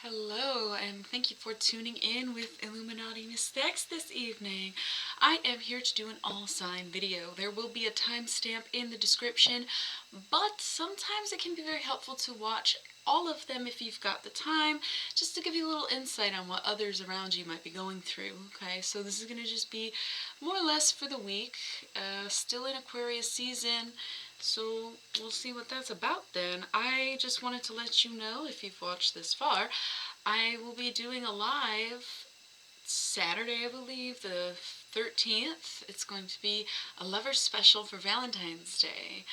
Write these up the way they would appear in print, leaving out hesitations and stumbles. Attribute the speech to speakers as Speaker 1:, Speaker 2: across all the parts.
Speaker 1: Hello, and thank you for tuning in with Illuminaughty Mystex this evening. I am here to do an all sign video. There will be a timestamp in the description, but sometimes it can be very helpful to watch all of them if you've got the time, just to give you a little insight on what others around you might be going through. Okay, so this is going to just be more or less for the week, still in Aquarius season. So we'll see what that's about then. I just wanted to let you know, if you've watched this far, I will be doing a live Saturday, I believe, the 13th. It's going to be a lover special for Valentine's Day.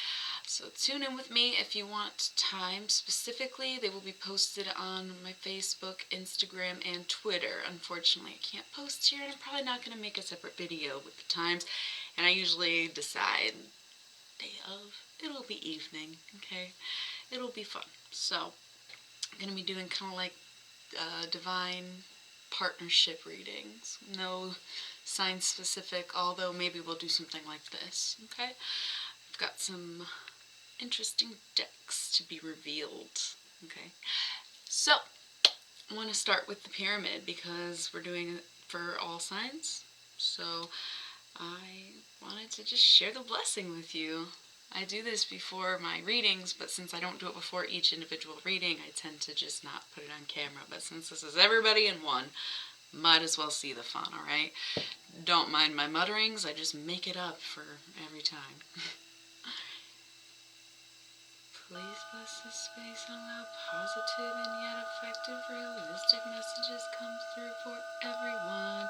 Speaker 1: So tune in with me if you want time specifically. They will be posted on my Facebook, Instagram, and Twitter. Unfortunately, I can't post here, and I'm probably not going to make a separate video with the times. And I usually decide day of. It'll be evening, okay? It'll be fun. So I'm going to be doing kind of like divine partnership readings. No sign specific, although maybe we'll do something like this, okay? I've got some interesting decks to be revealed, okay? So I want to start with the pyramid because we're doing it for all signs. So I wanted to just share the blessing with you. I do this before my readings, but since I don't do it before each individual reading, I tend to just not put it on camera. But since this is everybody in one, might as well see the fun, alright? Don't mind my mutterings, I just make it up for every time. Please bless this space and allow positive and yet effective realistic messages come through for everyone.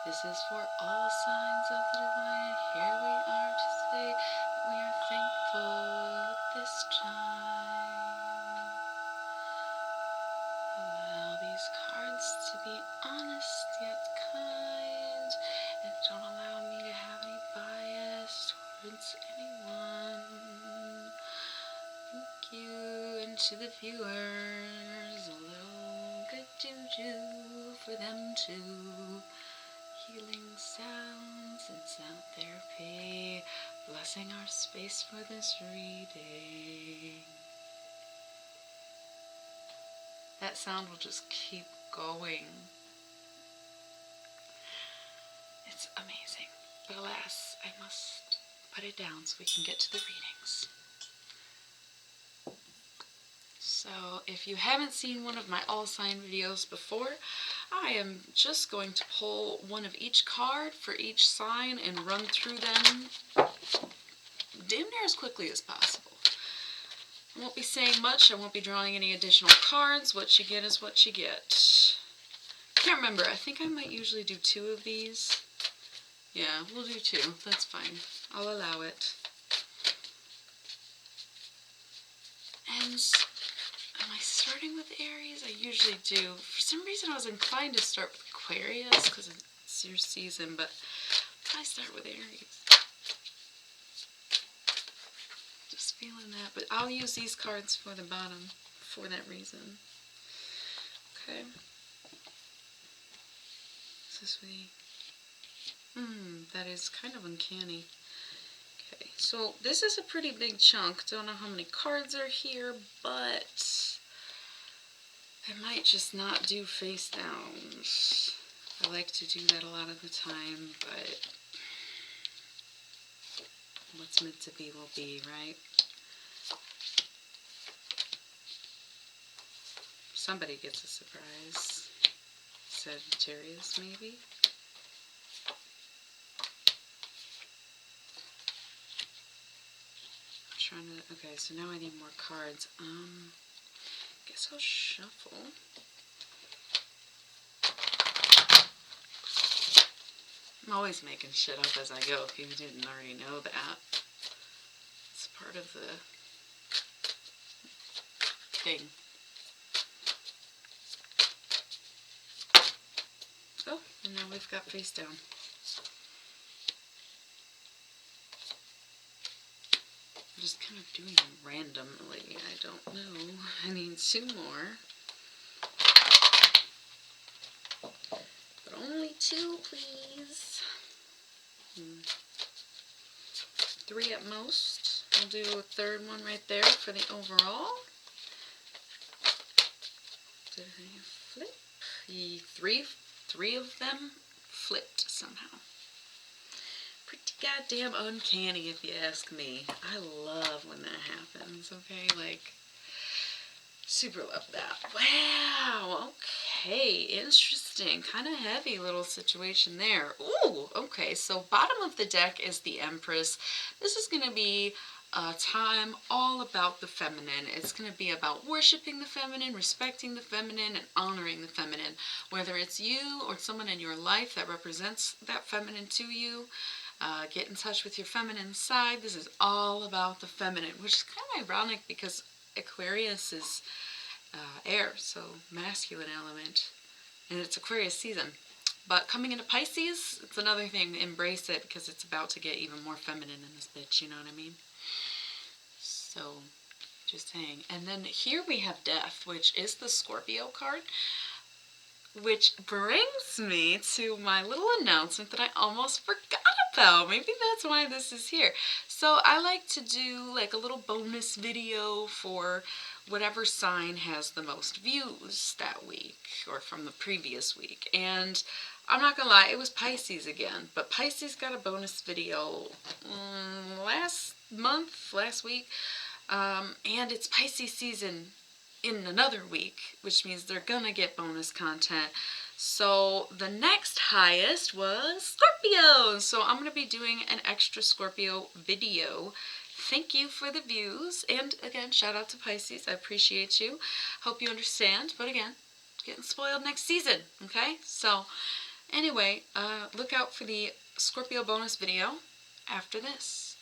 Speaker 1: This is for all signs of the divine. Here we are to say that we are thankful this time. Allow these cards to be honest yet kind, and don't allow me to have any bias towards anyone. Thank you, and to the viewers, a little good juju for them too. Healing sounds and sound therapy, blessing our space for this reading. That sound will just keep going. It's amazing, but alas, I must put it down so we can get to the readings. So if you haven't seen one of my all sign videos before, I am just going to pull one of each card for each sign and run through them damn near as quickly as possible. I won't be saying much, I won't be drawing any additional cards. What you get is what you get. Can't remember, I think I might usually do 2 of these. Yeah, we'll do 2, that's fine. I'll allow it. And am I starting with Aries? I usually do. For some reason I was inclined to start with Aquarius because it's your season, but I start with Aries. Just feeling that, but I'll use these cards for the bottom for that reason. Okay. Is this that is kind of uncanny. Okay, so this is a pretty big chunk. Don't know how many cards are here, but I might just not do face downs. I like to do that a lot of the time, but what's meant to be will be, right? Somebody gets a surprise. Sagittarius, maybe? Okay, so now I need more cards. Guess I'll shuffle. I'm always making shit up as I go, if you didn't already know that. It's part of the thing. Oh, and now we've got face down. I'm just kind of doing them randomly. I don't know. I need 2 more. But only 2, please. 3 at most. I'll do a 3rd one right there for the overall. Did I have flip. Three of them flipped somehow. Pretty goddamn uncanny if you ask me. I love when that happens, okay? Like, super love that. Wow, okay, interesting. Kind of heavy little situation there. Ooh, okay, so bottom of the deck is the Empress. This is going to be a time all about the feminine. It's going to be about worshiping the feminine, respecting the feminine, and honoring the feminine. Whether it's you or someone in your life that represents that feminine to you, get in touch with your feminine side. This is all about the feminine, which is kind of ironic because Aquarius is air, so masculine element, and it's Aquarius season. But coming into Pisces, it's another thing. Embrace it because it's about to get even more feminine in this bitch, you know what I mean? So, just saying. And then here we have Death, which is the Scorpio card, which brings me to my little announcement that I almost forgot about. Maybe that's why this is here. So I like to do like a little bonus video for whatever sign has the most views that week or from the previous week. And I'm not gonna lie, it was Pisces again, but Pisces got a bonus video last week, and it's Pisces season in another week, which means they're gonna get bonus content. So the next highest was Scorpio. So I'm gonna be doing an extra Scorpio video. Thank you for the views, and again, shout out to Pisces. I appreciate you. Hope you understand, but again, getting spoiled next season, okay? So anyway, look out for the Scorpio bonus video after this.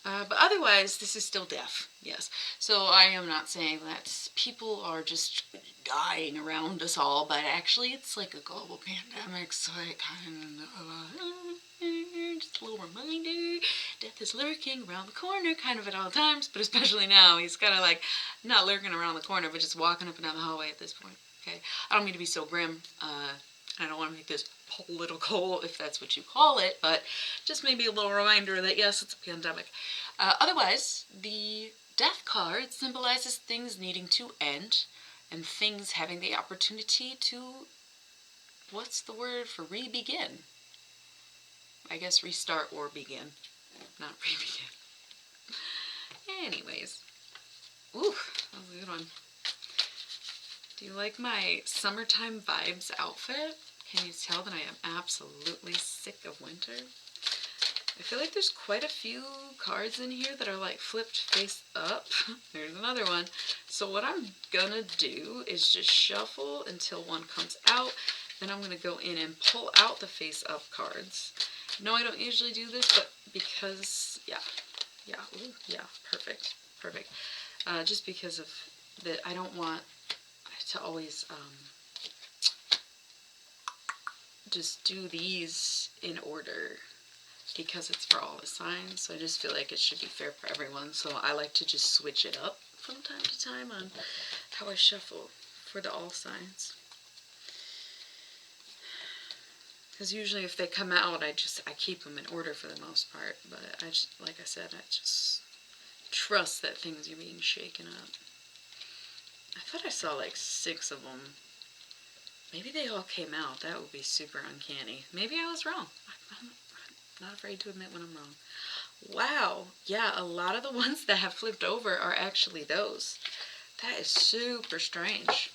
Speaker 1: But otherwise, this is still Death, yes. So I am not saying that people are just dying around us all, but actually it's like a global pandemic, so it kind of, just a little reminder, Death is lurking around the corner kind of at all times, but especially now, he's kind of like, not lurking around the corner, but just walking up and down the hallway at this point, okay? I don't mean to be so grim, I don't want to make this political, if that's what you call it, but just maybe a little reminder that yes, it's a pandemic. Otherwise, the Death card symbolizes things needing to end and things having the opportunity to, what's the word for re-begin? I guess restart or begin, not re-begin. Anyways, ooh, that was a good one. Do you like my summertime vibes outfit? Can you tell that I am absolutely sick of winter? I feel like there's quite a few cards in here that are like flipped face up. There's another one. So what I'm gonna do is just shuffle until one comes out. Then I'm gonna go in and pull out the face up cards. No, I don't usually do this, but because, yeah, ooh, yeah, perfect. Just because of that, I don't want to always just do these in order because it's for all the signs, so I just feel like it should be fair for everyone, so I like to just switch it up from time to time on how I shuffle for the all signs. Because usually if they come out, I keep them in order for the most part, but I just, like I said, I just trust that things are being shaken up. I thought I saw like 6 of them. Maybe they all came out. That would be super uncanny. Maybe I was wrong. I'm not afraid to admit when I'm wrong. Wow. Yeah, a lot of the ones that have flipped over are actually those. That is super strange.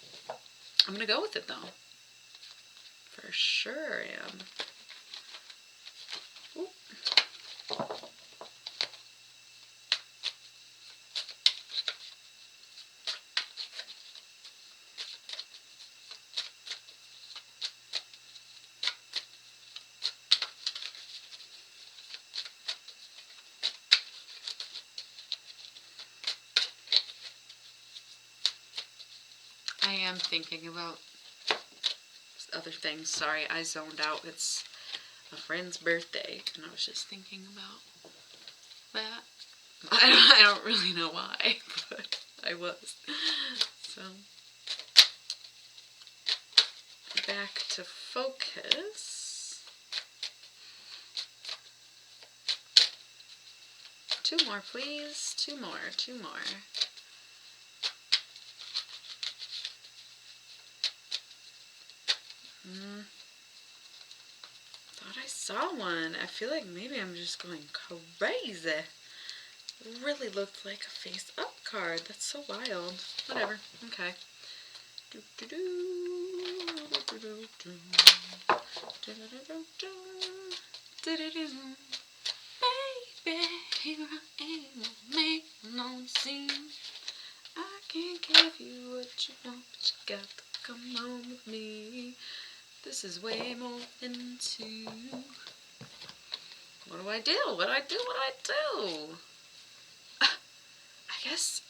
Speaker 1: I'm going to go with it though. For sure I am. Ooh. I am thinking about other things. Sorry, I zoned out. It's a friend's birthday, and I was just thinking about that. I don't really know why, but I was. So, back to focus. 2 more, please. 2 more. Thought I saw one. I feel like maybe I'm just going crazy. Really looked like a face-up card. That's so wild. Whatever. Okay. Baby, here I am, make no scene. I can't give you what you want, but you got to come home with me. This is way more than two. What do I do? What do I do? What do I do? I guess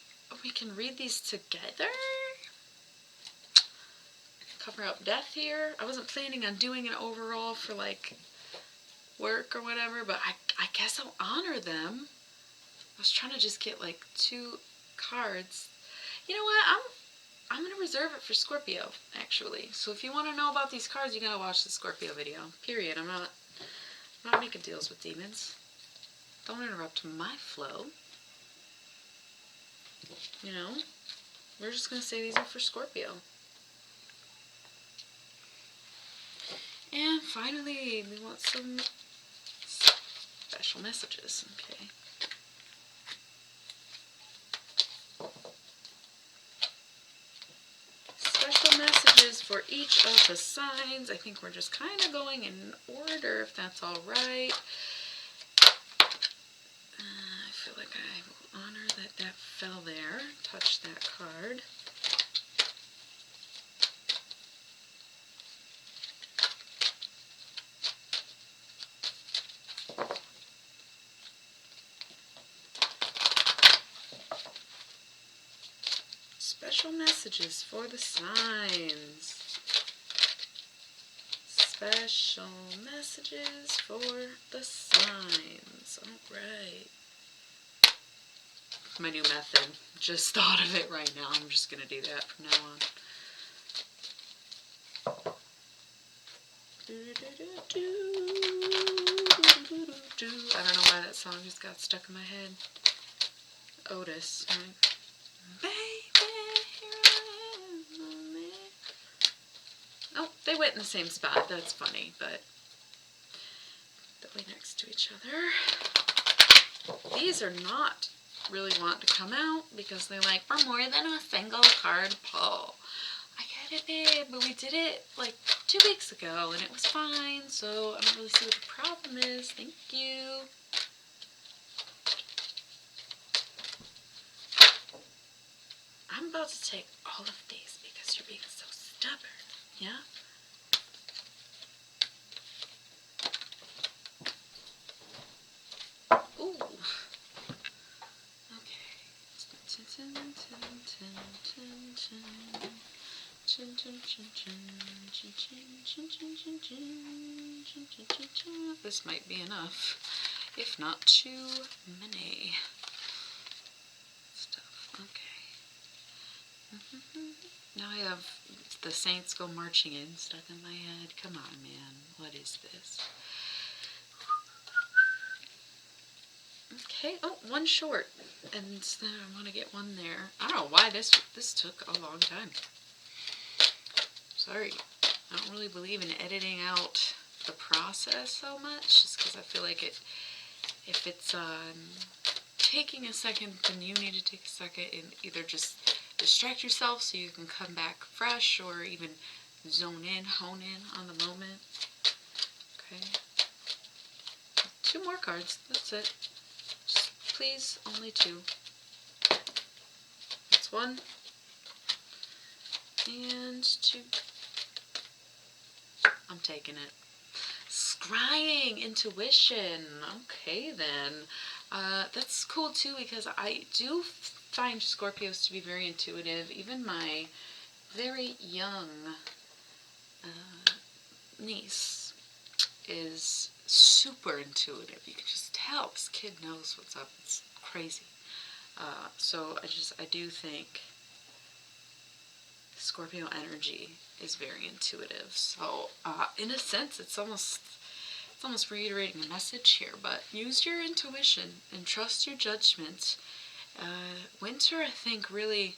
Speaker 1: we can read these together? Cover up death here. I wasn't planning on doing an overall for like work or whatever, but I guess I'll honor them. I was trying to just get like 2 cards. You know what? I'm gonna reserve it for Scorpio, actually. So if you want to know about these cards, you gotta watch the Scorpio video. Period. I'm not making deals with demons. Don't interrupt my flow. You know, we're just gonna say these are for Scorpio. And finally, we want some special messages. Okay. Special messages for each of the signs. I think we're just kind of going in order, if that's all right. I feel like I will honor that that fell there. Touch that card. Special messages for the signs. Special messages for the signs. Alright. My new method. Just thought of it right now. I'm just going to do that from now on. I don't know why that song just got stuck in my head. Otis. Right? Baby, here I am. Oh, they went in the same spot. That's funny, but they'll be next to each other. These are not really want to come out because they're like, for more than a single card pull. I get it, babe, but we did it like 2 weeks ago and it was fine, so I don't really see what the problem is. Thank you. I'm about to take all of these because you're being so stubborn, yeah? Ooh. This might be enough, if not too many. Stuff. Okay. Now I have the Saints Go Marching In stuck in my head. Come on, man. What is this? Okay. Oh, one short. And then I want to get one there. I don't know why this took a long time. Sorry. I don't really believe in editing out the process so much, just because I feel like if it's taking a second, then you need to take a second and either just distract yourself so you can come back fresh, or even zone in, hone in on the moment. Okay. 2 more cards. That's it. Just please, only 2. That's 1. And 2. I'm taking it. Scrying, intuition. Okay then. That's cool too, because I do find Scorpios to be very intuitive. Even my very young niece is super intuitive. You can just tell this kid knows what's up. It's crazy. So I do think Scorpio energy is very intuitive. So in a sense, it's almost reiterating a message here, but use your intuition and trust your judgment. Winter, I think, really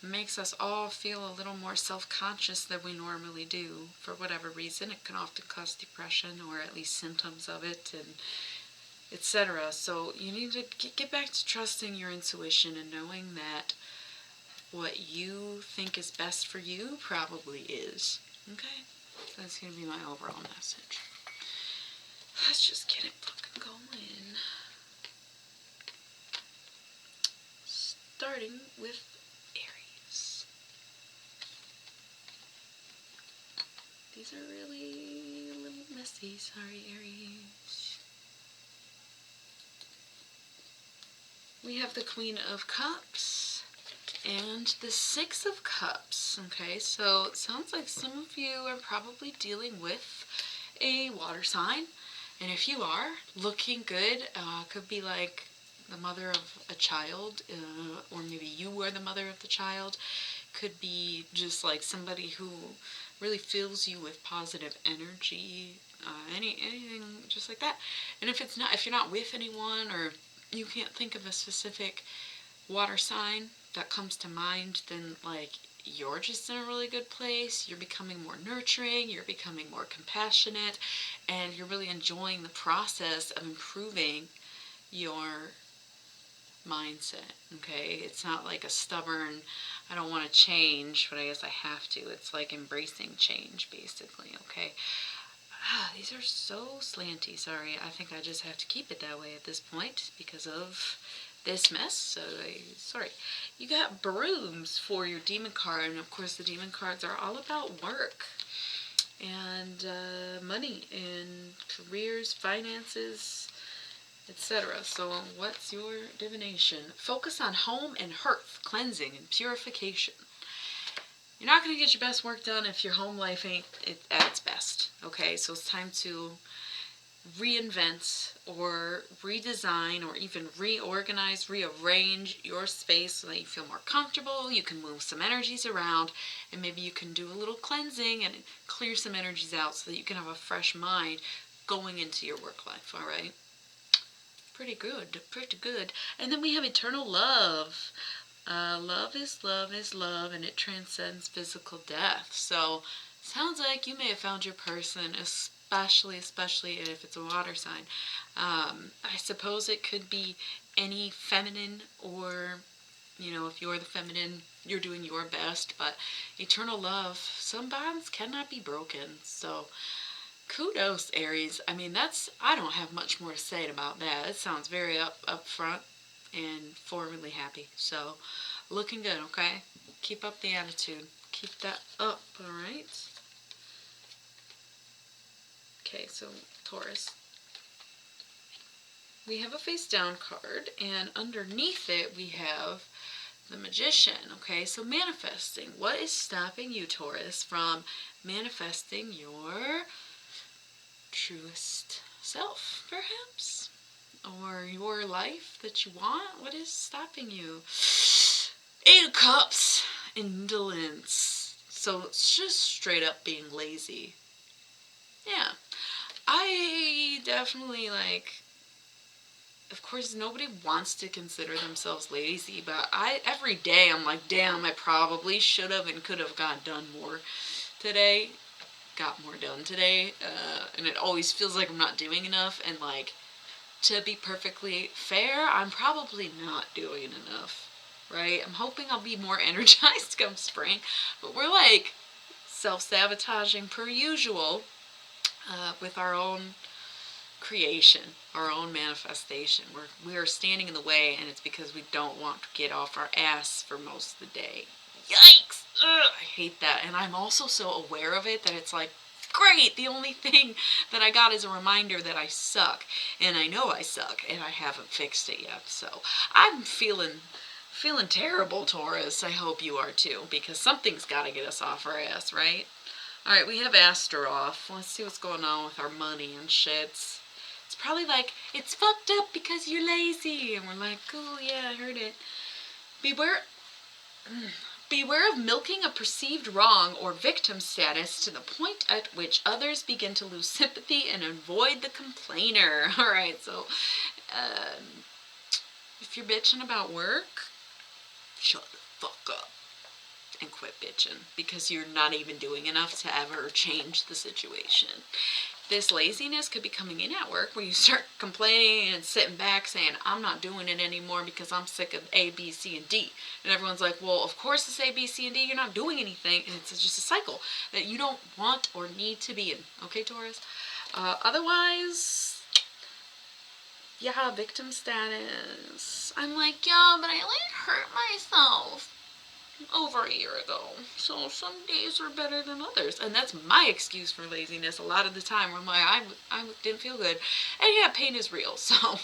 Speaker 1: makes us all feel a little more self-conscious than we normally do for whatever reason. It can often cause depression or at least symptoms of it, and etc. So you need to get back to trusting your intuition and knowing that what you think is best for you probably is. Okay? That's going to be my overall message. Let's just get it fucking going. Starting with Aries. These are really a little messy. Sorry, Aries. We have the Queen of Cups and the Six of Cups. Okay, so it sounds like some of you are probably dealing with a water sign. And if you are, looking good. Could be like the mother of a child, or maybe you are the mother of the child. Could be just like somebody who really fills you with positive energy, anything just like that. And if you're not with anyone, or you can't think of a specific water sign that comes to mind, then like you're just in a really good place. You're becoming more nurturing, you're becoming more compassionate, and you're really enjoying the process of improving your mindset. Okay, it's not like a stubborn, I don't want to change, but I guess I have to. It's like embracing change, basically. Okay. These are so slanty. Sorry, I think I just have to keep it that way at this point because of this mess. So sorry. You got brooms for your demon card, and of course the demon cards are all about work and money and careers, finances, etc. So what's your divination? Focus on home and hearth, cleansing and purification. You're not going to get your best work done if your home life ain't at its best. Okay, so it's time to reinvent or redesign or even reorganize, rearrange your space so that you feel more comfortable. You can move some energies around, and maybe you can do a little cleansing and clear some energies out so that you can have a fresh mind going into your work life. All right, pretty good, pretty good. And then we have eternal love. Love is love is love, and it transcends physical death. So sounds like you may have found your person, especially if it's a water sign. I suppose it could be any feminine, or, you know, if you're the feminine, you're doing your best. But eternal love, some bonds cannot be broken. So kudos, Aries. I mean, I don't have much more to say about that. It sounds very up front and formally happy. So looking good. Okay, keep up the attitude, keep that up. All right. Okay, so Taurus, we have a face down card, and underneath it we have the Magician. Okay, so manifesting. What is stopping you, Taurus, from manifesting your truest self, perhaps? Or your life that you want? What is stopping you? Eight of Cups, indolence. So it's just straight up being lazy. Yeah. I definitely, like, of course nobody wants to consider themselves lazy, but every day I'm like, damn, I probably should have and could have got done more today. Got more done today. And it always feels like I'm not doing enough, and like, to be perfectly fair, I'm probably not doing enough, right? I'm hoping I'll be more energized come spring, but we're like self-sabotaging per usual with our own creation, our own manifestation. We are standing in the way, and it's because we don't want to get off our ass for most of the day. Yikes! Ugh, I hate that, and I'm also so aware of it that it's like, great, the only thing that I got is a reminder that I suck, and I know I suck, and I haven't fixed it yet. So I'm feeling terrible, Taurus. I hope you are too, because something's got to get us off our ass, right? All right, we have Astaroth. Let's see what's going on with our money and shit. It's probably like, it's fucked up because you're lazy, and we're like, cool, yeah, I heard it. Beware of milking a perceived wrong or victim status to the point at which others begin to lose sympathy and avoid the complainer. Alright, so if you're bitching about work, shut the fuck up. and quit bitching, because you're not even doing enough to ever change the situation. This laziness could be coming in at work, where you start complaining and sitting back saying, I'm not doing it anymore because I'm sick of A, B, C, and D. And everyone's like, well, of course it's A, B, C, and D. You're not doing anything. And it's just a cycle that you don't want or need to be in. Okay, Taurus? Otherwise, yeah, victim status. I'm like, yeah, but I hurt myself over a year ago, so some days are better than others, and that's my excuse for laziness a lot of the time, where I'm like, I didn't feel good, and yeah, pain is real, so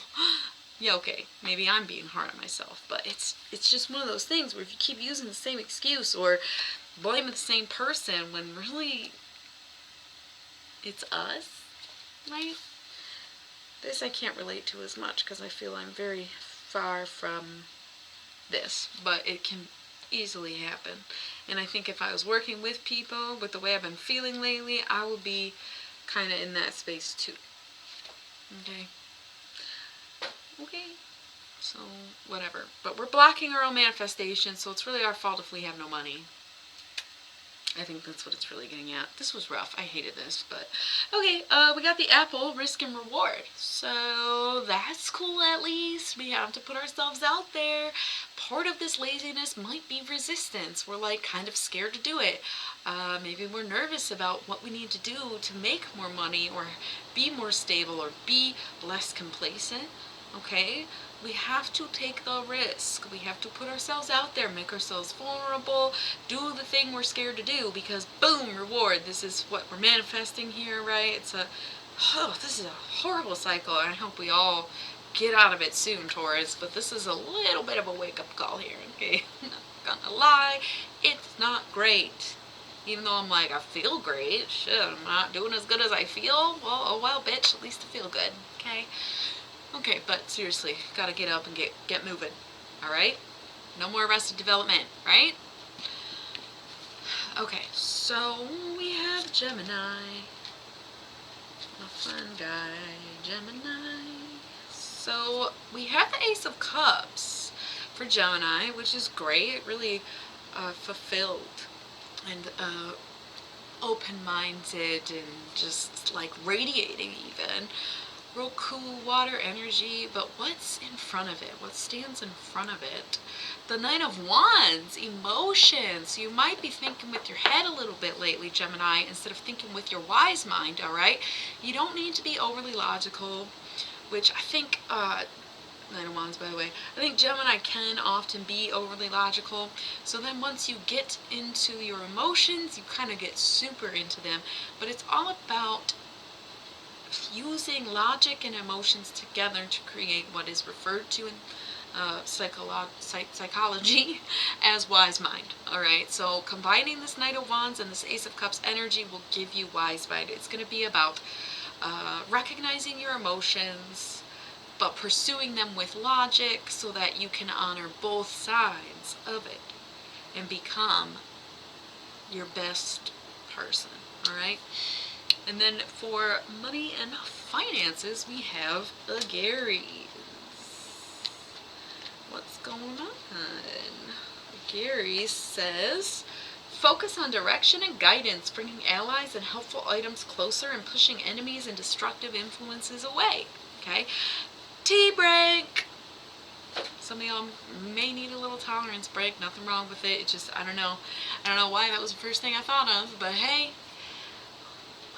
Speaker 1: yeah, okay, maybe I'm being hard on myself, but it's just one of those things where if you keep using the same excuse or blaming the same person when really it's us, right? This I can't relate to as much because I feel I'm very far from this, but it can easily happen. And I think if I was working with people with the way I've been feeling lately, I would be kind of in that space too. Okay, so whatever, but we're blocking our own manifestation, so it's really our fault if we have no money. I think that's what it's really getting at. This was rough. I hated this, but okay. We got the apple, risk and reward. So that's cool. At least we have to put ourselves out there. Part of this laziness might be resistance. We're like kind of scared to do it. Maybe we're nervous about what we need to do to make more money or be more stable or be less complacent. Okay. We have to take the risk. We have to put ourselves out there, make ourselves vulnerable, do the thing we're scared to do, because boom, reward. This is what we're manifesting here, right? This is a horrible cycle, and I hope we all get out of it soon, Taurus, but this is a little bit of a wake-up call here, okay? I'm not gonna lie, it's not great. Even though I'm like, I feel great, shit, I'm not doing as good as I feel, well, oh well, bitch, at least I feel good, okay? Okay, but seriously, gotta get up and get moving, alright? No more Arrested Development, right? Okay, so we have Gemini. A fun guy, Gemini. So we have the Ace of Cups for Gemini, which is great. It really fulfilled and open-minded and just like radiating even. Real cool water energy, but what's in front of it? What stands in front of it? The Knight of Wands, emotions. You might be thinking with your head a little bit lately, Gemini, instead of thinking with your wise mind, all right? You don't need to be overly logical, which I think, Knight of Wands, by the way, I think Gemini can often be overly logical. So then once you get into your emotions, you kind of get super into them. But it's all about using logic and emotions together to create what is referred to in psychology as wise mind. Alright, so combining this Knight of Wands and this Ace of Cups energy will give you wise mind. It's going to be about recognizing your emotions, but pursuing them with logic so that you can honor both sides of it and become your best person. Alright? And then for money and finances, we have the Garys. What's going on? Gary says, focus on direction and guidance, bringing allies and helpful items closer and pushing enemies and destructive influences away. Okay? Tea break! Some of y'all may need a little tolerance break. Nothing wrong with it. It's just, I don't know why that was the first thing I thought of, but hey,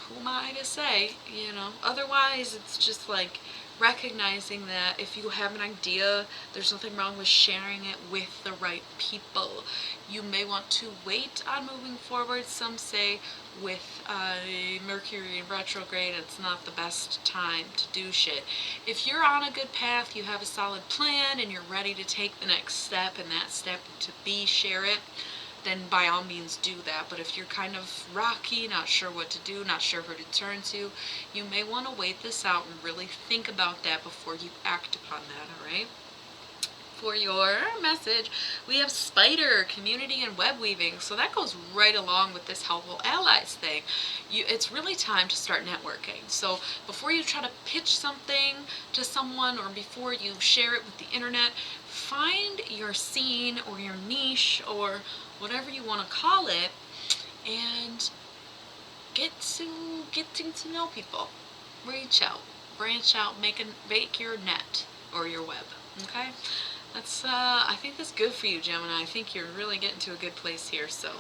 Speaker 1: who am I to say, you know? Otherwise, it's just like recognizing that if you have an idea, there's nothing wrong with sharing it with the right people. You may want to wait on moving forward. Some say with Mercury in retrograde, it's not the best time to do shit. If you're on a good path, you have a solid plan, and you're ready to take the next step, and that step to be share it, then by all means do that. But if you're kind of rocky, not sure what to do, not sure who to turn to, you may want to wait this out and really think about that before you act upon that, alright? For your message, we have Spider, community and web weaving. So that goes right along with this helpful allies thing. it's really time to start networking. So before you try to pitch something to someone or before you share it with the internet, find your scene or your niche or whatever you want to call it, and getting to know people. Reach out, branch out, make your net or your web. Okay, that's I think that's good for you, Gemini. I think you're really getting to a good place here. So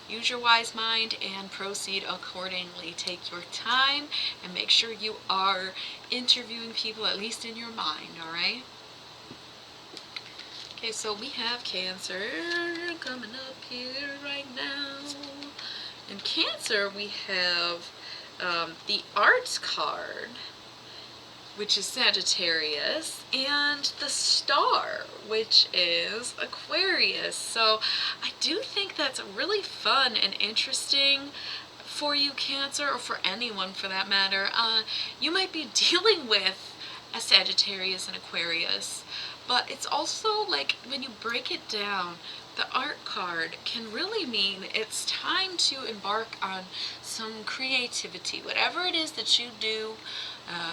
Speaker 1: use your wise mind and proceed accordingly. Take your time and make sure you are interviewing people, at least in your mind. All right. Okay, so we have Cancer coming up here right now. In Cancer, we have the Arts card, which is Sagittarius, and the Star, which is Aquarius. So I do think that's really fun and interesting for you, Cancer, or for anyone for that matter. You might be dealing with a Sagittarius and Aquarius, but it's also like when you break it down, the art card can really mean it's time to embark on some creativity. Whatever it is that you do,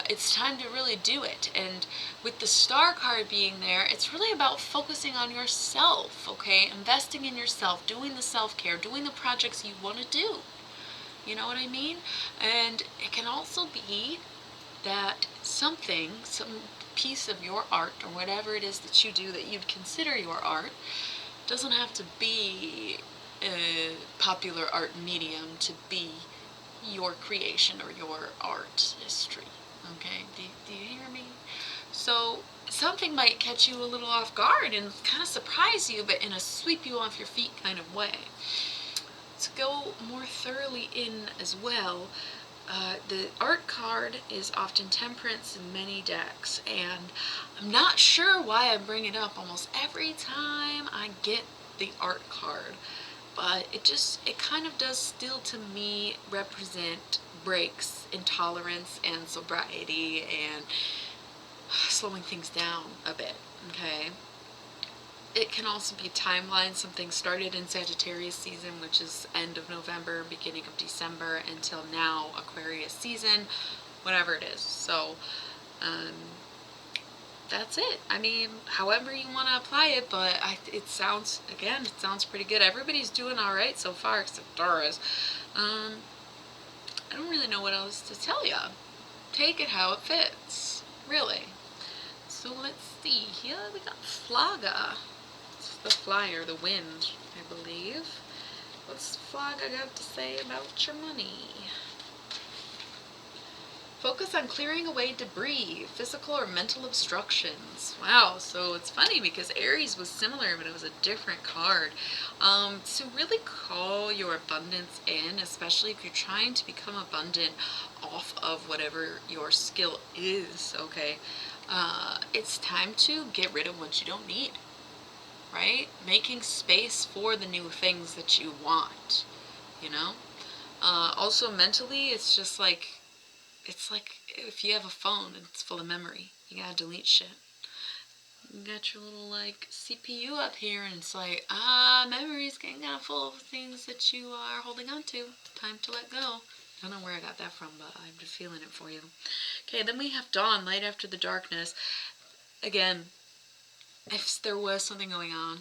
Speaker 1: it's time to really do it. And with the Star card being there, it's really about focusing on yourself, okay? Investing in yourself, doing the self-care, doing the projects you want to do. You know what I mean? And it can also be that some piece of your art or whatever it is that you do that you'd consider your art doesn't have to be a popular art medium to be your creation or your art history. Okay, do you hear me? So something might catch you a little off guard and kind of surprise you, but in a sweep you off your feet kind of way. To go more thoroughly in as well, the art card is often Temperance in many decks, and I'm not sure why I bring it up almost every time I get the art card, but it kind of does still to me represent breaks, intolerance, and sobriety, and slowing things down a bit, okay? It can also be timeline. Something started in Sagittarius season, which is end of November, beginning of December, until now, Aquarius season, whatever it is. So, that's it. I mean, however you want to apply it, but it sounds pretty good. Everybody's doing all right so far, except Taurus. I don't really know what else to tell ya. Take it how it fits, really. So let's see. Here we got Flaga. The flyer, the wind, I believe. What's Flaga got to say about your money? Focus on clearing away debris, physical or mental obstructions. Wow, so it's funny because Aries was similar, but it was a different card. To really call your abundance in, especially if you're trying to become abundant off of whatever your skill is, okay? It's time to get rid of what you don't need. Right? Making space for the new things that you want, you know? Also mentally, it's just like, it's like if you have a phone and it's full of memory, you gotta delete shit. You got your little like CPU up here and it's like, memory's getting kind of full of things that you are holding on to. Time to let go. I don't know where I got that from, but I'm just feeling it for you. Okay, then we have Dawn, Light After the Darkness. Again, if there was something going on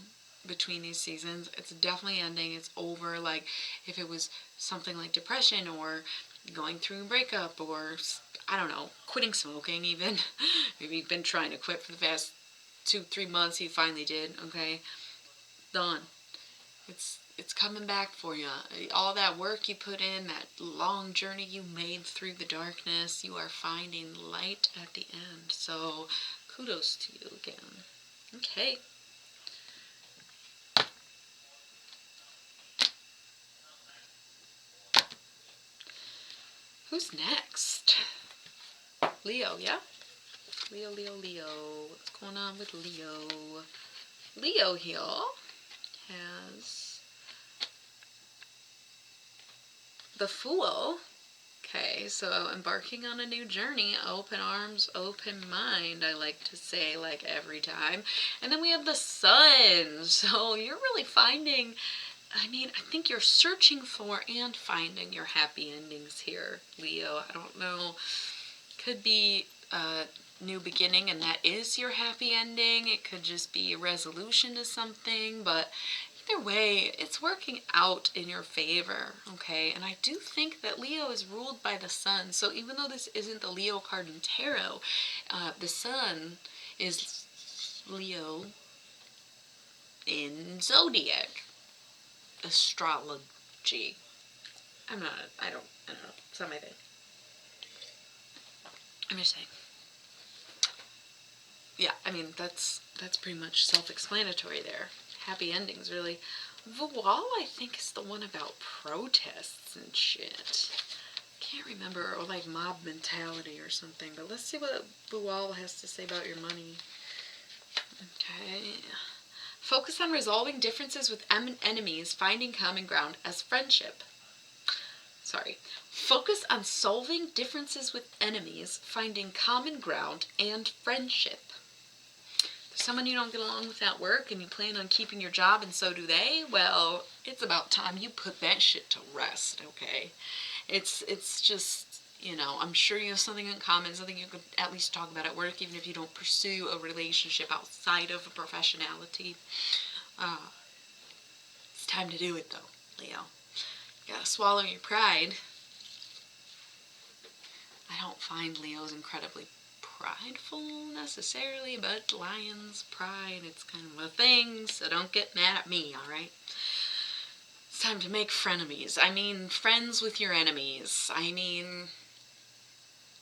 Speaker 1: between these seasons, it's definitely ending. It's over. Like if it was something like depression or going through a breakup or, I don't know, quitting smoking even. Maybe you've been trying to quit for the past 2-3 months. You finally did. Okay, done. It's coming back for you. All that work you put in, that long journey you made through the darkness, you are finding light at the end. So kudos to you again. Okay. Who's next? Leo, yeah? Leo. What's going on with Leo? Leo here has the Fool. Okay, so embarking on a new journey, open arms, open mind, I like to say, like every time. And then we have the Sun. So you're really finding I mean, I think you're searching for and finding your happy endings here, Leo. I don't know. Could be a new beginning, and that is your happy ending. It could just be a resolution to something, but either way, it's working out in your favor, okay? And I do think that Leo is ruled by the sun. So even though this isn't the Leo card in tarot, the sun is Leo in zodiac astrology. I don't know. It's not my thing. I'm just saying. Yeah, I mean, that's pretty much self-explanatory there. Happy endings, really. The Wall, I think, is the one about protests and shit. Can't remember, or like mob mentality or something, but let's see what the Wall has to say about your money. Okay. Focus on resolving differences with enemies, finding common ground as friendship. Sorry. Focus on solving differences with enemies, finding common ground, and friendship. There's someone you don't get along with at work and you plan on keeping your job and so do they? Well, it's about time you put that shit to rest, okay? It's just, you know, I'm sure you have something in common, something you could at least talk about at work, even if you don't pursue a relationship outside of a professionality. It's time to do it, though, Leo. You gotta swallow your pride. I don't find Leos incredibly prideful necessarily, but Lion's pride, it's kind of a thing, so don't get mad at me, alright? It's time to make frenemies. I mean, friends with your enemies. I mean,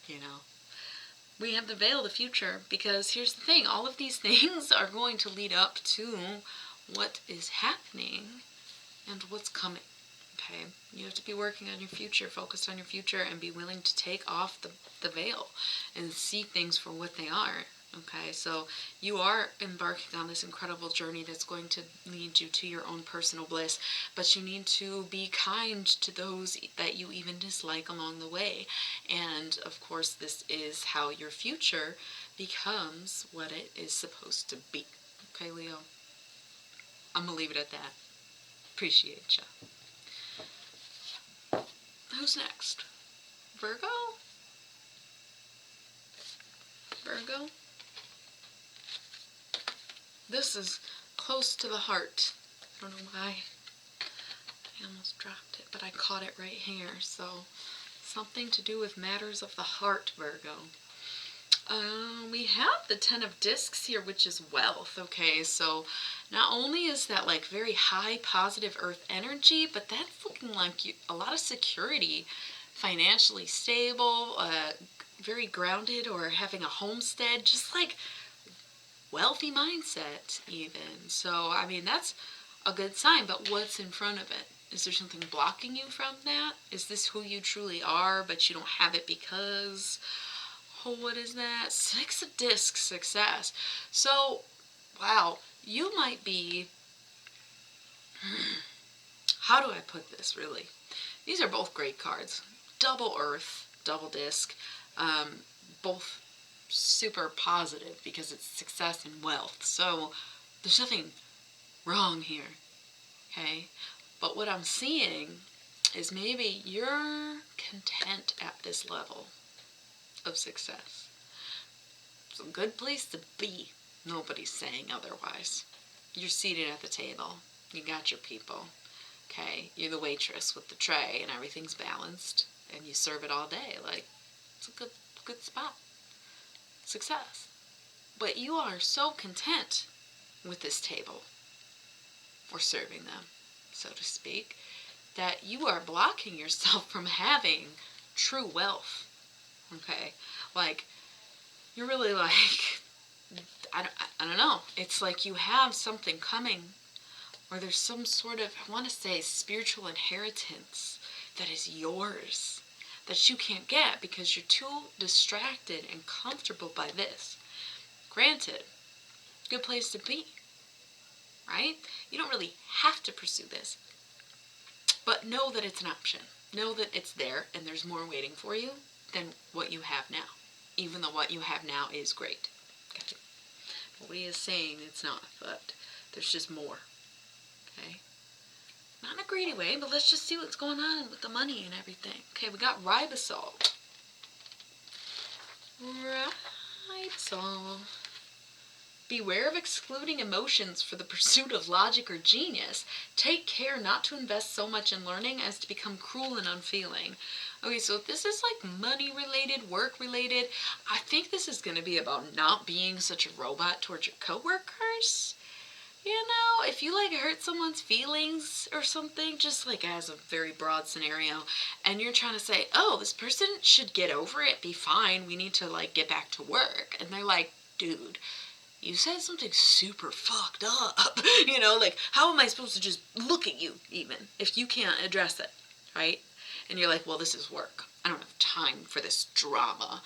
Speaker 1: you know, we have to veil the future, because here's the thing, all of these things are going to lead up to what is happening and what's coming. Okay, you have to be working on your future, focused on your future, and be willing to take off the veil and see things for what they are. Okay, so you are embarking on this incredible journey that's going to lead you to your own personal bliss, but you need to be kind to those that you even dislike along the way. And of course, this is how your future becomes what it is supposed to be. Okay, Leo? I'm gonna leave it at that. Appreciate ya. Who's next? Virgo? Virgo? This is close to the heart. I don't know why. I almost dropped it, but I caught it right here. So, something to do with matters of the heart, Virgo. We have the Ten of Discs here, which is wealth, okay? So, not only is that like very high positive earth energy, but that's looking like a lot of security, financially stable, very grounded, or having a homestead, just like wealthy mindset even. So, I mean, that's a good sign, but what's in front of it? Is there something blocking you from that? Is this who you truly are, but you don't have it because... Oh, what is that? Six of Discs, success. So, wow, you might be... How do I put this, really? These are both great cards. Double Earth, double Disc, both super positive because it's success and wealth. So, there's nothing wrong here, okay? But what I'm seeing is maybe you're content at this level of success. It's a good place to be. Nobody's saying otherwise. You're seated at the table. You got your people. Okay, you're the waitress with the tray and everything's balanced and you serve it all day. Like, it's a good spot. Success. But you are so content with this table, or serving them, so to speak, that you are blocking yourself from having true wealth. Okay, like, you're really like, I don't know, it's like you have something coming, or there's some sort of, I want to say, spiritual inheritance that is yours, that you can't get because you're too distracted and comfortable by this. Granted, good place to be, right? You don't really have to pursue this, but know that it's an option. Know that it's there and there's more waiting for you than what you have now, even though what you have now is great. Okay? Nobody is saying it's not, but there's just more. Okay? Not in a greedy way, but let's just see what's going on with the money and everything. Okay, we got ribosol. Ribosol. Beware of excluding emotions for the pursuit of logic or genius. Take care not to invest so much in learning as to become cruel and unfeeling. Okay, so if this is like money related, work related, I think this is going to be about not being such a robot towards your coworkers. You know, if you like hurt someone's feelings or something, just like as a very broad scenario, and you're trying to say, oh, this person should get over it, be fine, we need to like get back to work. And they're like, dude, you said something super fucked up. You know, like, how am I supposed to just look at you even if you can't address it, right? And you're like, well, this is work. I don't have time for this drama.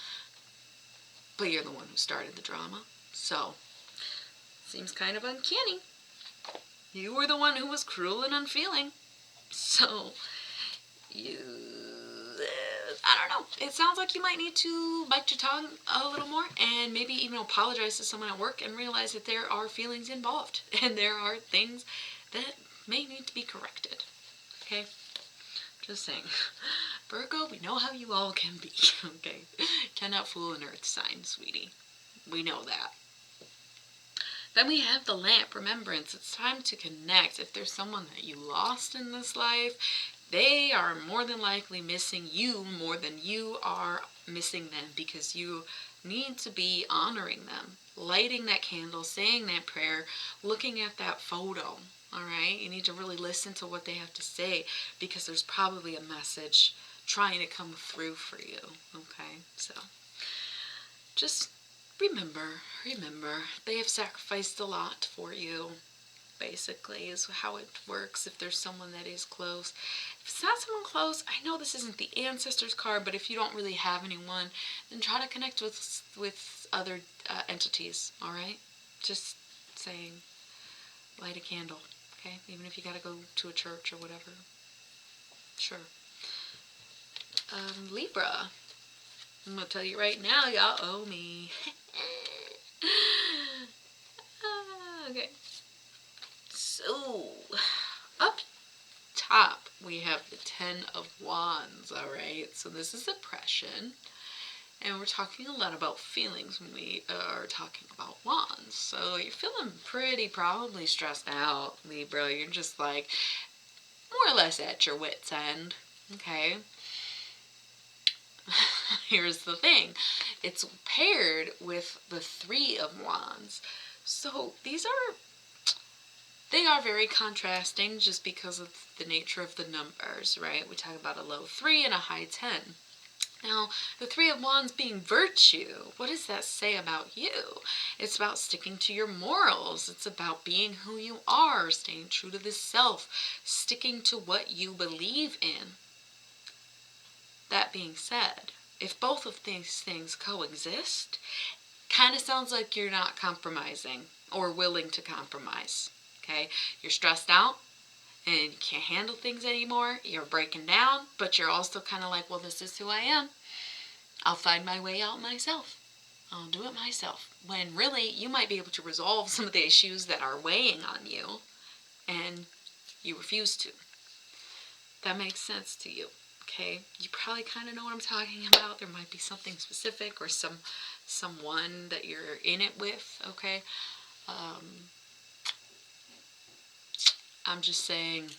Speaker 1: But you're the one who started the drama. So, seems kind of uncanny. You were the one who was cruel and unfeeling. So, I don't know. It sounds like you might need to bite your tongue a little more and maybe even apologize to someone at work and realize that there are feelings involved and there are things that may need to be corrected. Okay? Just saying. Virgo, we know how you all can be. Okay? Cannot fool an earth sign, sweetie. We know that. Then we have the lamp, remembrance. It's time to connect. If there's someone that you lost in this life, they are more than likely missing you more than you are missing them, because you need to be honoring them, lighting that candle, saying that prayer, looking at that photo, all right? You need to really listen to what they have to say, because there's probably a message trying to come through for you, okay? So just remember, they have sacrificed a lot for you, basically, is how it works if there's someone that is close. If it's not someone close, I know this isn't the ancestors card, but if you don't really have anyone, then try to connect with other entities, all right? Just saying, light a candle, okay? Even if you gotta go to a church or whatever. Sure. Libra. I'm gonna tell you right now, y'all owe me. Okay. So, up top, we have the 10 of Wands, alright? So this is oppression, and we're talking a lot about feelings when we are talking about Wands. So you're feeling pretty probably stressed out, Libra. You're just like, more or less at your wit's end, okay? Here's the thing. It's paired with the 3 of Wands. So they are very contrasting just because of the nature of the numbers, right? We talk about a low 3 and a high 10. Now, the 3 of Wands being virtue, what does that say about you? It's about sticking to your morals. It's about being who you are, staying true to the self, sticking to what you believe in. That being said, if both of these things coexist, kind of sounds like you're not compromising or willing to compromise. Okay, you're stressed out and you can't handle things anymore. You're breaking down, but you're also kind of like, well, this is who I am. I'll find my way out myself. I'll do it myself. When really, you might be able to resolve some of the issues that are weighing on you, and you refuse to. That makes sense to you, okay? You probably kind of know what I'm talking about. There might be something specific or someone that you're in it with, okay? I'm just saying,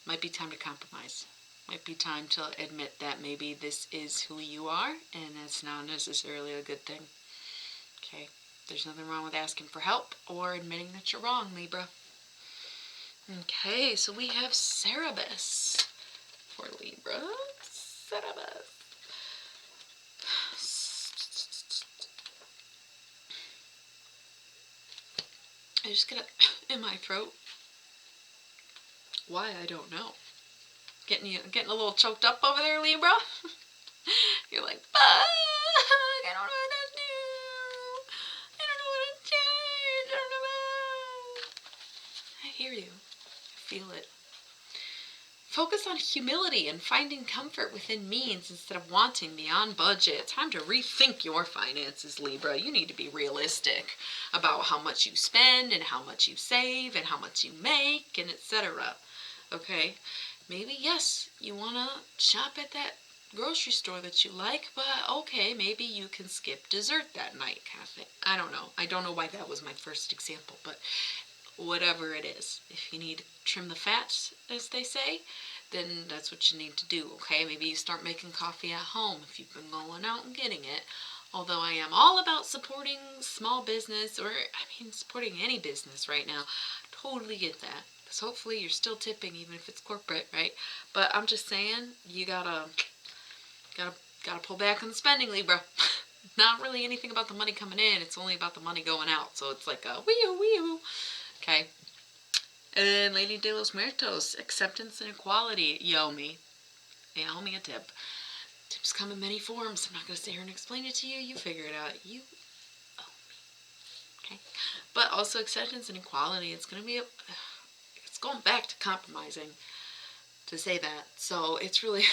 Speaker 1: might be time to compromise. Might be time to admit that maybe this is who you are, and that's not necessarily a good thing. Okay, there's nothing wrong with asking for help or admitting that you're wrong, Libra. Okay, so we have Cerberus for Libra. Cerberus. I just got it in my throat. Why, I don't know. Getting a little choked up over there, Libra? You're like, fuck, I don't know what to do. I don't know what to change. I don't know what. I hear you. I feel it. Focus on humility and finding comfort within means instead of wanting beyond budget. Time to rethink your finances, Libra. You need to be realistic about how much you spend and how much you save and how much you make and etc. okay? Maybe, yes, you want to shop at that grocery store that you like, but okay, maybe you can skip dessert that night, kind of thing. I don't know. I don't know why that was my first example, but whatever it is. If you need to trim the fat, as they say, then that's what you need to do, okay? Maybe you start making coffee at home if you've been going out and getting it. Although I am all about supporting small business, or, I mean, supporting any business right now. Totally get that. Because hopefully you're still tipping even if it's corporate, right? But I'm just saying, you gotta pull back on the spending, Libra. Not really anything about the money coming in, it's only about the money going out. So it's like a wee-oo. Okay. And Lady de los Muertos, acceptance and equality. You owe me. You owe me a tip. Tips come in many forms. I'm not going to sit here and explain it to you. You figure it out. You owe me. Okay. But also acceptance and equality. It's going to be it's going back to compromising to say that. So it's really,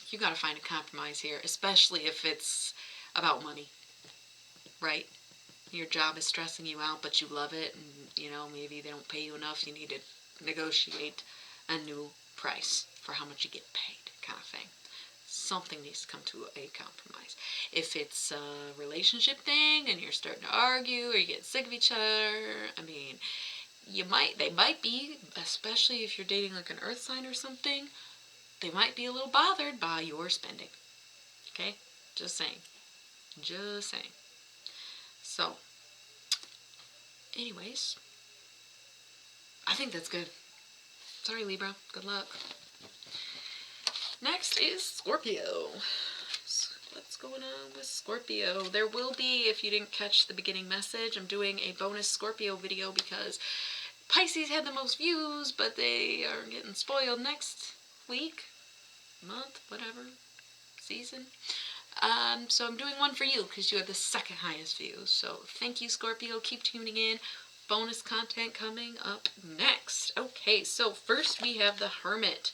Speaker 1: you got to find a compromise here, especially if it's about money, right? Your job is stressing you out, but you love it, and you know, maybe they don't pay you enough. You need to negotiate a new price for how much you get paid, kind of thing. Something needs to come to a compromise. If it's a relationship thing and you're starting to argue or you get sick of each other, I mean, they might be, especially if you're dating like an earth sign or something, they might be a little bothered by your spending. Okay? Just saying. Just saying. So, anyways, I think that's good. Sorry, Libra. Good luck. Next is Scorpio. What's going on with Scorpio? There will be, if you didn't catch the beginning message, I'm doing a bonus Scorpio video because Pisces had the most views, but they are getting spoiled next week, month, whatever, season. So I'm doing one for you because you have the second highest views. So thank you, Scorpio. Keep tuning in. Bonus content coming up next. Okay, so first we have the Hermit.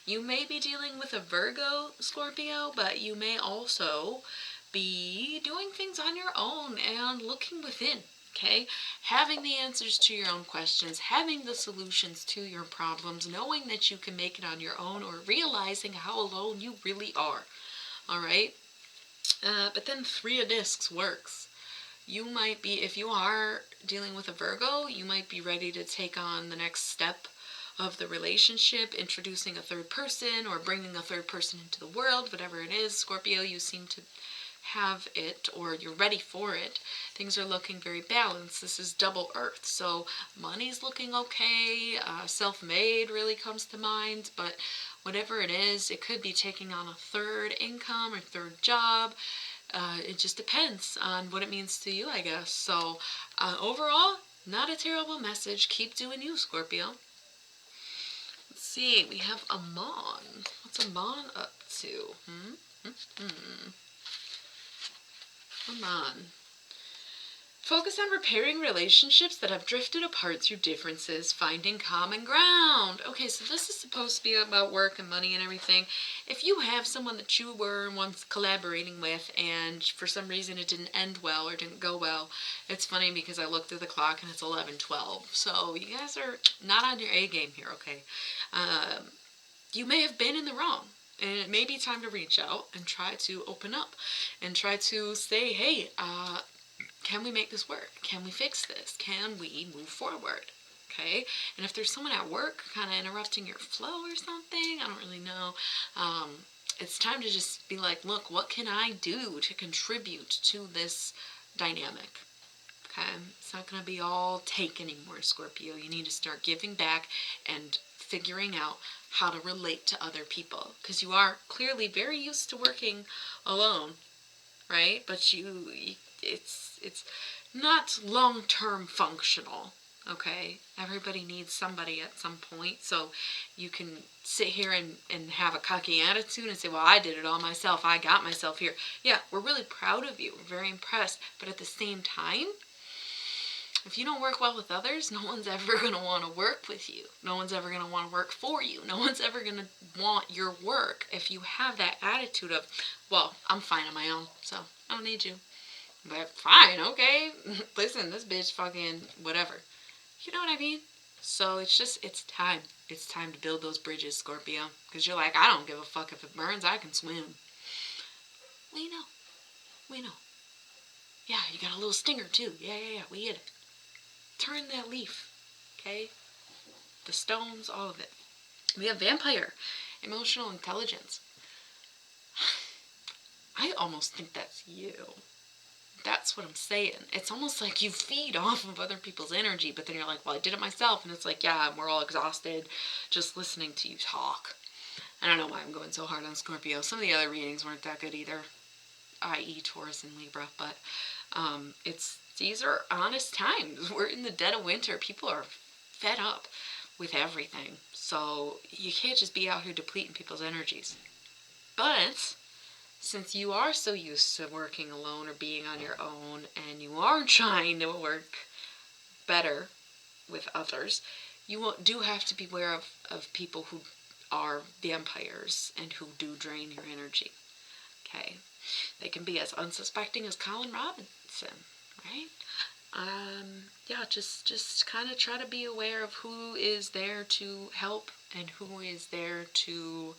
Speaker 1: You may be dealing with a Virgo, Scorpio, but you may also be doing things on your own and looking within. Okay, having the answers to your own questions, having the solutions to your problems, knowing that you can make it on your own, or realizing how alone you really are. All right. But then Three of Discs works. You might be, if you are dealing with a Virgo, you might be ready to take on the next step of the relationship, introducing a third person or bringing a third person into the world, whatever it is. Scorpio, you seem to have it, or you're ready for it. Things are looking very balanced. This is double Earth, so money's looking okay. Self-made really comes to mind, but whatever it is, it could be taking on a third income or third job. It just depends on what it means to you, I guess. So overall, not a terrible message. Keep doing you, Scorpio. Let's see, we have Amon. What's Amon up to? Amon. Focus on repairing relationships that have drifted apart through differences, finding common ground. Okay, so this is supposed to be about work and money and everything. If you have someone that you were once collaborating with and for some reason it didn't end well or didn't go well, it's funny because I looked at the clock and it's 11:12. So you guys are not on your A game here, okay? You may have been in the wrong. And it may be time to reach out and try to open up and try to say, hey, can we make this work? Can we fix this? Can we move forward? Okay? And if there's someone at work kind of interrupting your flow or something, I don't really know, it's time to just be like, look, what can I do to contribute to this dynamic? Okay? It's not going to be all take anymore, Scorpio. You need to start giving back and figuring out how to relate to other people, because you are clearly very used to working alone, right? But it's not long-term functional, okay? Everybody needs somebody at some point, so you can sit here and have a cocky attitude and say, well, I did it all myself, I got myself here. Yeah, we're really proud of you, we're very impressed, but at the same time, if you don't work well with others, no one's ever going to want to work with you. No one's ever going to want to work for you. No one's ever going to want your work if you have that attitude of, well, I'm fine on my own, so I don't need you. But fine, okay. Listen, this bitch fucking whatever. You know what I mean? So it's time. it's time to build those bridges, Scorpio. Because you're like, I don't give a fuck if it burns, I can swim. We know. We know. Yeah, you got a little stinger too. Yeah, we get it. Turn that leaf, okay? The stones, all of it. We have vampire, emotional intelligence. I almost think that's you. That's what I'm saying. It's almost like you feed off of other people's energy, but then you're like, well, I did it myself. And it's like, yeah, we're all exhausted just listening to you talk. I don't know why I'm going so hard on Scorpio. Some of the other readings weren't that good either, i.e. Taurus and Libra, but these are honest times. We're in the dead of winter. People are fed up with everything. So you can't just be out here depleting people's energies. But since you are so used to working alone or being on your own, and you are trying to work better with others, you do have to be aware of people who are vampires and who do drain your energy. Okay? They can be as unsuspecting as Colin Robinson, right? Yeah, just kind of try to be aware of who is there to help and who is there to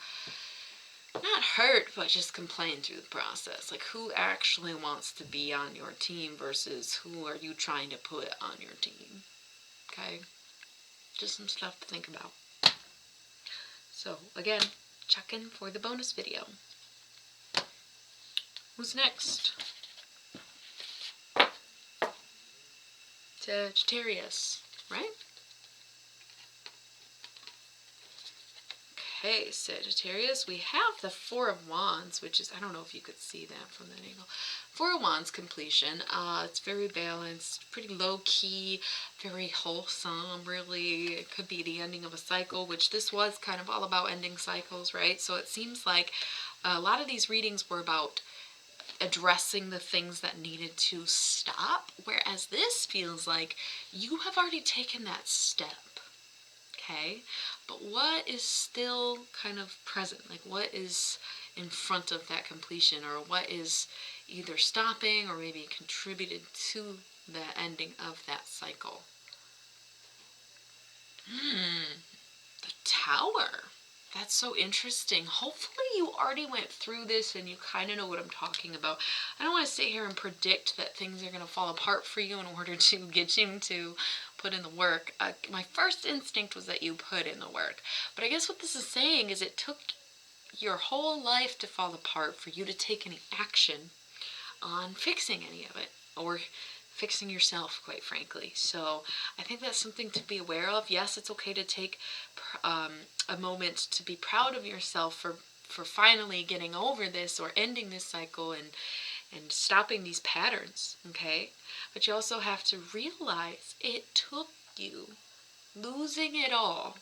Speaker 1: not hurt, but just complain through the process. Like, who actually wants to be on your team versus who are you trying to put on your team. Okay? Just some stuff to think about. So, again, check in for the bonus video. Who's next? Sagittarius, right? Okay, Sagittarius, we have the Four of Wands, which is, I don't know if you could see that from that angle. Four of Wands completion. It's very balanced, pretty low-key, very wholesome, really. It could be the ending of a cycle, which this was kind of all about ending cycles, right? So it seems like a lot of these readings were about addressing the things that needed to stop, whereas this feels like you have already taken that step. Okay, but what is still kind of present? Like, what is in front of that completion, or what is either stopping or maybe contributed to the ending of that cycle? The Tower. That's so interesting. Hopefully you already went through this and you kind of know what I'm talking about. I don't want to sit here and predict that things are going to fall apart for you in order to get you to put in the work. My first instinct was that you put in the work. But I guess what this is saying is it took your whole life to fall apart for you to take any action on fixing any of it, or fixing yourself, quite frankly. So I think that's something to be aware of. Yes, it's okay to take a moment to be proud of yourself for finally getting over this or ending this cycle and stopping these patterns, okay? But you also have to realize it took you losing it all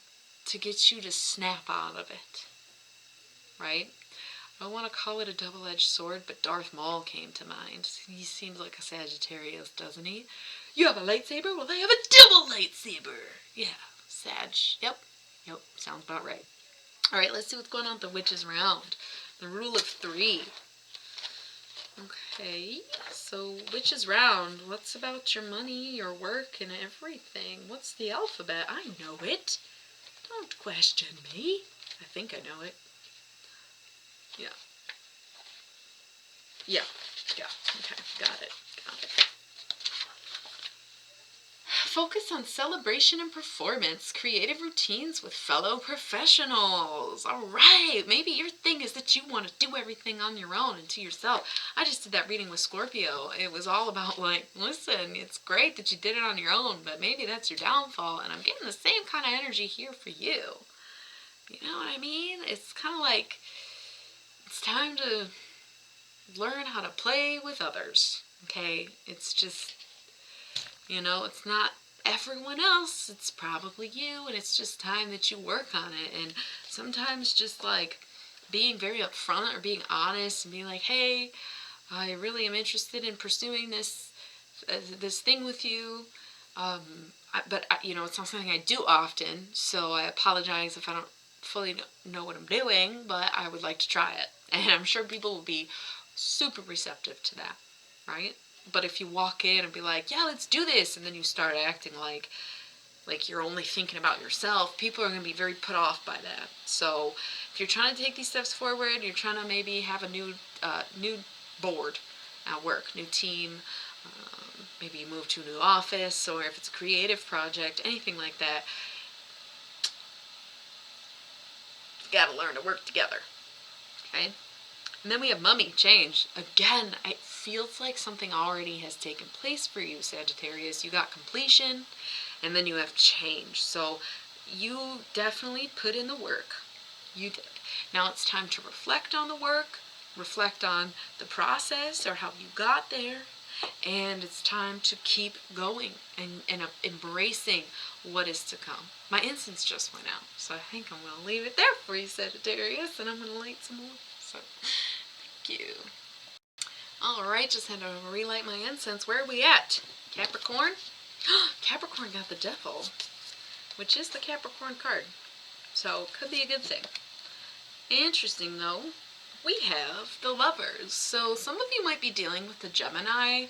Speaker 1: to get you to snap out of it, right? I don't want to call it a double-edged sword, but Darth Maul came to mind. He seems like a Sagittarius, doesn't he? You have a lightsaber? Well, I have a double lightsaber. Yeah, Sag. Yep, sounds about right. All right, let's see what's going on with the Witch's Round. The Rule of 3. Okay, so Witch's Round. What's about your money, your work, and everything? What's the alphabet? I know it. Don't question me. I think I know it. Yeah, okay, got it. Focus on celebration and performance, creative routines with fellow professionals. All right, maybe your thing is that you want to do everything on your own and to yourself. I just did that reading with Scorpio. It was all about, like, listen, it's great that you did it on your own, but maybe that's your downfall, and I'm getting the same kind of energy here for you. You know what I mean? It's kind of like, it's time to learn how to play with others, okay? It's just, it's not everyone else, it's probably you, and it's just time that you work on it. And sometimes just like being very upfront or being honest and being like, hey, I really am interested in pursuing this thing with you, but it's not something I do often, so I apologize if I don't fully know what I'm doing, but I would like to try it. And I'm sure people will be super receptive to that, right? But if you walk in and be like, yeah, let's do this, and then you start acting like like you're only thinking about yourself, people are going to be very put off by that. So if you're trying to take these steps forward, you're trying to maybe have a new board at work, new team, maybe you move to a new office, or if it's a creative project, anything like that, you got to learn to work together. Okay? And then we have mummy change. Again, it feels like something already has taken place for you, Sagittarius. You got completion, and then you have change. So you definitely put in the work. You did. Now it's time to reflect on the work, reflect on the process or how you got there, and it's time to keep going and embracing what is to come. My incense just went out, so I think I'm going to leave it there for you, Sagittarius, and I'm going to light some more. So, thank you. Alright, just had to relight my incense. Where are we at? Capricorn? Capricorn got the Devil, which is the Capricorn card. So, could be a good thing. Interesting, though, we have the Lovers. So, some of you might be dealing with the Gemini.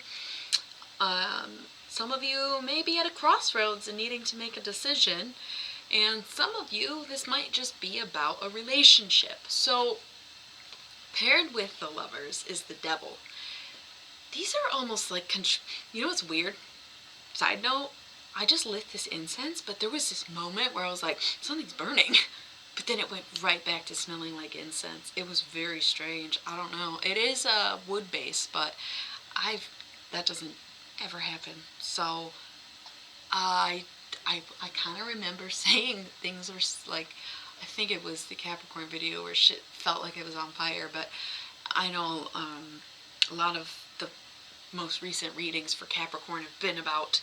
Speaker 1: Some of you may be at a crossroads and needing to make a decision. And some of you, this might just be about a relationship. So, paired with the Lovers is the Devil. These are almost like, you know what's weird? Side note, I just lit this incense, but there was this moment where I was like, something's burning. But then it went right back to smelling like incense. It was very strange. I don't know. It is a wood base, but that doesn't ever happen. So I kind of remember saying things were like, I think it was the Capricorn video where shit felt like it was on fire, but I know a lot of the most recent readings for Capricorn have been about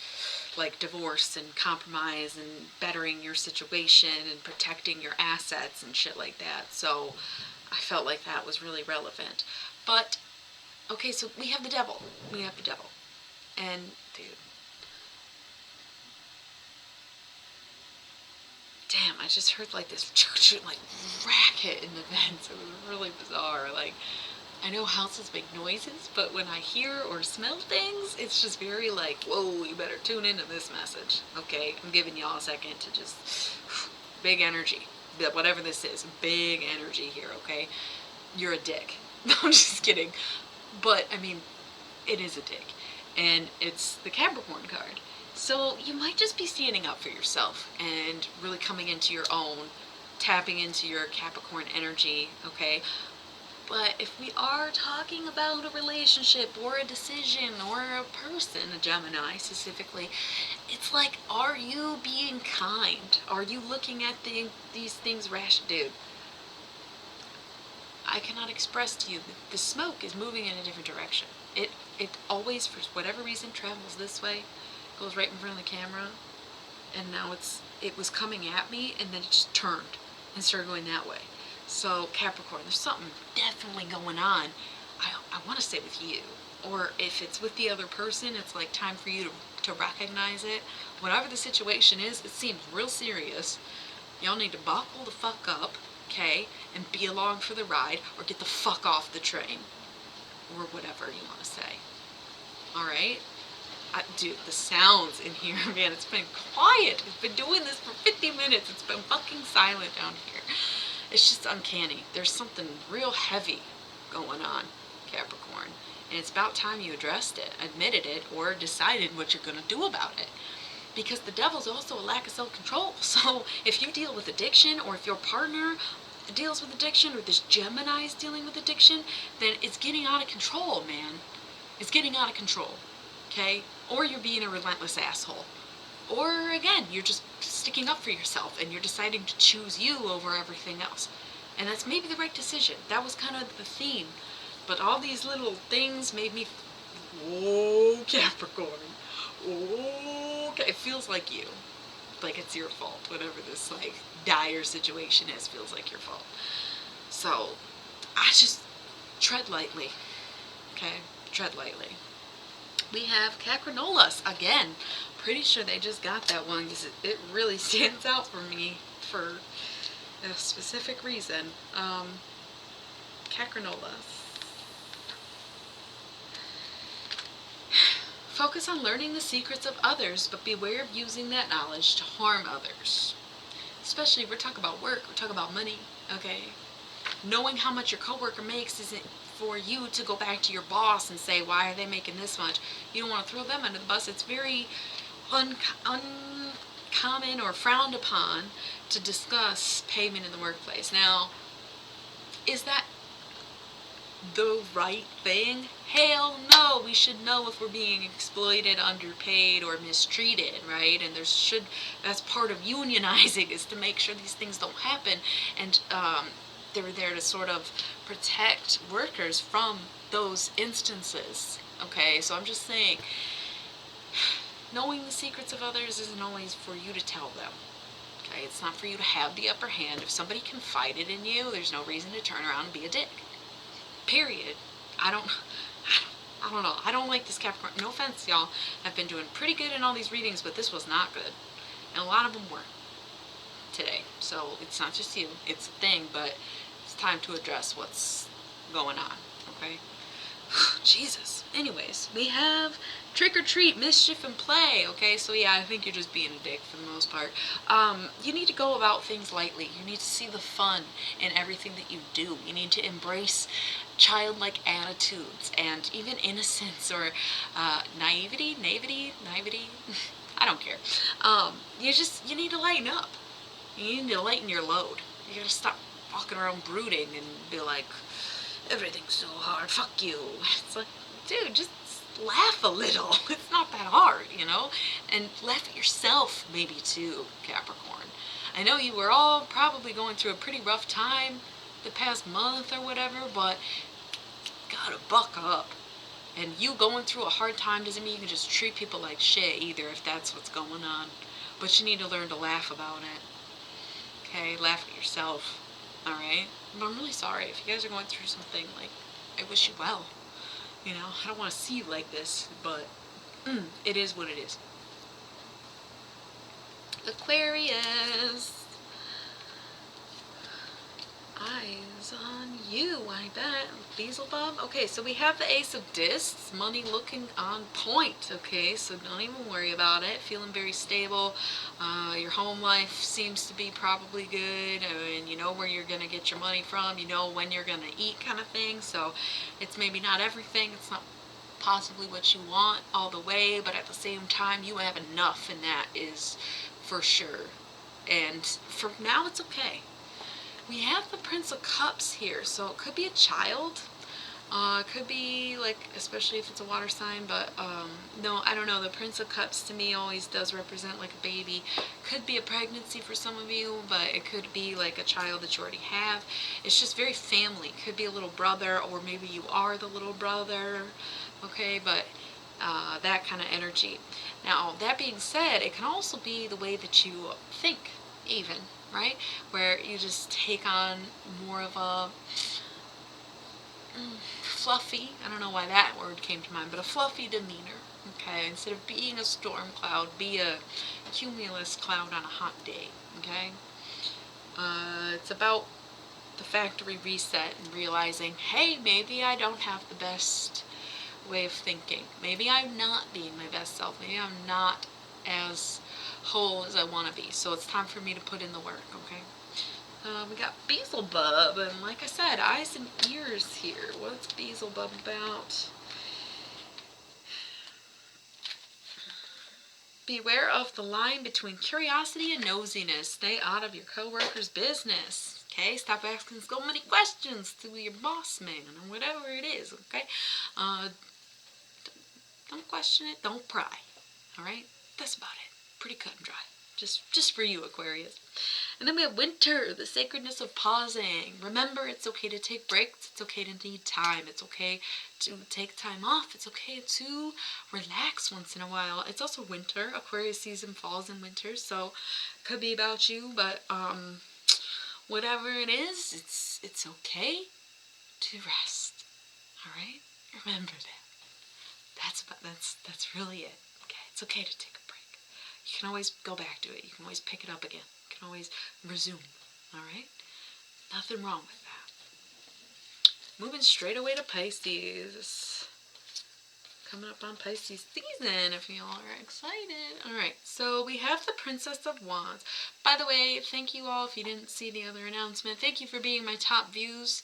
Speaker 1: like divorce and compromise and bettering your situation and protecting your assets and shit like that. So I felt like that was really relevant. But okay, so we have the Devil. We have the Devil. And dude, damn, I just heard like this like racket in the vents. It was really bizarre. Like, I know houses make noises, but when I hear or smell things, it's just very like, whoa, you better tune into this message. Okay, I'm giving y'all a second to just, big energy. Whatever this is, big energy here, okay? You're a dick. No, I'm just kidding. But, I mean, it is a dick. And it's the Capricorn card. So you might just be standing up for yourself and really coming into your own, tapping into your Capricorn energy, okay? But if we are talking about a relationship or a decision or a person, a Gemini specifically, it's like, are you being kind? Are you looking at these things rash? Dude, I cannot express to you that the smoke is moving in a different direction. It always, for whatever reason, travels this way, goes right in front of the camera, and now it was coming at me, and then it just turned and started going that way. So, Capricorn, there's something definitely going on. I want to say with you. Or if it's with the other person, it's like time for you to recognize it. Whatever the situation is, it seems real serious. Y'all need to buckle the fuck up, okay, and be along for the ride, or get the fuck off the train. Or whatever you want to say. Alright? Dude, the sounds in here, man, it's been quiet. It's been doing this for 50 minutes. It's been fucking silent down here. It's just uncanny. There's something real heavy going on, Capricorn. And it's about time you addressed it, admitted it, or decided what you're going to do about it. Because the Devil's also a lack of self-control. So if you deal with addiction, or if your partner deals with addiction, or this Gemini is dealing with addiction, then it's getting out of control, man. It's getting out of control, okay? Or you're being a relentless asshole. Or, again, you're just sticking up for yourself and you're deciding to choose you over everything else. And that's maybe the right decision. That was kind of the theme. But all these little things made me, whoa, Capricorn. Oh, it feels like you. Like it's your fault. Whatever this, like, dire situation is, feels like your fault. So, I just tread lightly. Okay? Tread lightly. We have Capricornolus again. Pretty sure they just got that one because it really stands out for me for a specific reason. Capricornolus. Focus on learning the secrets of others, but beware of using that knowledge to harm others. Especially if we're talking about work, we're talking about money, okay? Knowing how much your coworker makes isn't for you to go back to your boss and say, why are they making this much? You don't want to throw them under the bus. It's very uncommon or frowned upon to discuss payment in the workplace. Now, is that the right thing? Hell no. We should know if we're being exploited, underpaid, or mistreated, right? And that's part of unionizing, is to make sure these things don't happen. And they're there to sort of protect workers from those instances. Okay, so I'm just saying, knowing the secrets of others isn't always for you to tell them. Okay, it's not for you to have the upper hand. If somebody confided in you, there's no reason to turn around and be a dick. Period. I don't know. I don't like this Capricorn. No offense, y'all. I've been doing pretty good in all these readings, but this was not good. And a lot of them were today. So it's not just you. It's a thing, but it's time to address what's going on. Okay? Jesus. Anyways, we have trick or treat, mischief, and play. Okay, so yeah, I think you're just being a dick for the most part. You need to go about things lightly. You need to see the fun in everything that you do. You need to embrace childlike attitudes and even innocence or naivety. I don't care. You need to lighten up. You need to lighten your load. You gotta stop walking around brooding and be like, everything's so hard, fuck you. It's like, dude, just laugh a little. It's not that hard, you know? And laugh at yourself, maybe, too, Capricorn. I know you were all probably going through a pretty rough time the past month or whatever, but gotta buck up. And you going through a hard time doesn't mean you can just treat people like shit either, if that's what's going on. But you need to learn to laugh about it. Okay? Laugh at yourself. Alright? But I'm really sorry if you guys are going through something. Like, I wish you well. You know, I don't want to see you like this, but it is what it is. Aquarius. Eyes on you, I bet. Beelzebub. Okay, so we have the Ace of Discs. Money looking on point. Okay, so don't even worry about it. Feeling very stable. Your home life seems to be probably good. And you know where you're going to get your money from. You know when you're going to eat, kind of thing. So it's maybe not everything. It's not possibly what you want all the way. But at the same time, you have enough, and that is for sure. And for now, it's okay. We have the Prince of Cups here, so it could be a child. It could be, like, especially if it's a water sign, but, no, I don't know. The Prince of Cups to me always does represent, like, a baby. Could be a pregnancy for some of you, but it could be, like, a child that you already have. It's just very family. Could be a little brother, or maybe you are the little brother, okay, but that kind of energy. Now, that being said, it can also be the way that you think, even. Right? Where you just take on more of a fluffy, I don't know why that word came to mind, but a fluffy demeanor. Okay? Instead of being a storm cloud, be a cumulus cloud on a hot day. Okay? It's about the factory reset and realizing, hey, maybe I don't have the best way of thinking. Maybe I'm not being my best self. Maybe I'm not as whole as I want to be. So it's time for me to put in the work, okay? We got Beelzebub, and like I said, eyes and ears here. What's Beelzebub about? Beware of the line between curiosity and nosiness. Stay out of your coworker's business. Okay? Stop asking so many questions to your boss man or whatever it is, okay? Don't question it. Don't pry. Alright? That's about it. Pretty cut and dry. Just for you, Aquarius. And then we have winter, the sacredness of pausing. Remember, it's okay to take breaks. It's okay to need time. It's okay to take time off. It's okay to relax once in a while. It's also winter. Aquarius season falls in winter, so could be about you, but whatever it is, it's okay to rest. All right? Remember that. That's really it. Okay? It's okay to take a break. You can always go back to it. You can always pick it up again. You can always resume. All right? Nothing wrong with that. Moving straight away to Pisces. coming up on Pisces season if you all are excited. Alright, so we have the Princess of Wands. By the way, thank you all if you didn't see the other announcement. Thank you for being my top views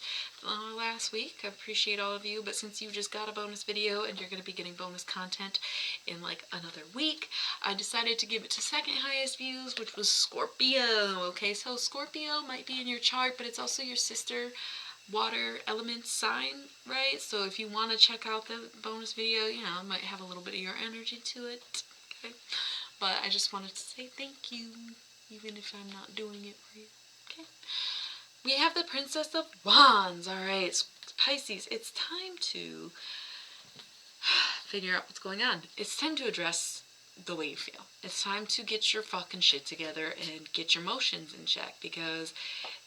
Speaker 1: last week. I appreciate all of you, but since you just got a bonus video and you're going to be getting bonus content in like another week, I decided to give it to second highest views, which was Scorpio. Okay, so Scorpio might be in your chart, but it's also your sister water element sign, right? So if you want to check out the bonus video, you know, it might have a little bit of your energy to it, okay? But I just wanted to say thank you, even if I'm not doing it for you, okay? We have the Princess of Wands. All right, Pisces, it's time to figure out what's going on. It's time to address the way you feel. It's time to get your fucking shit together and get your emotions in check, because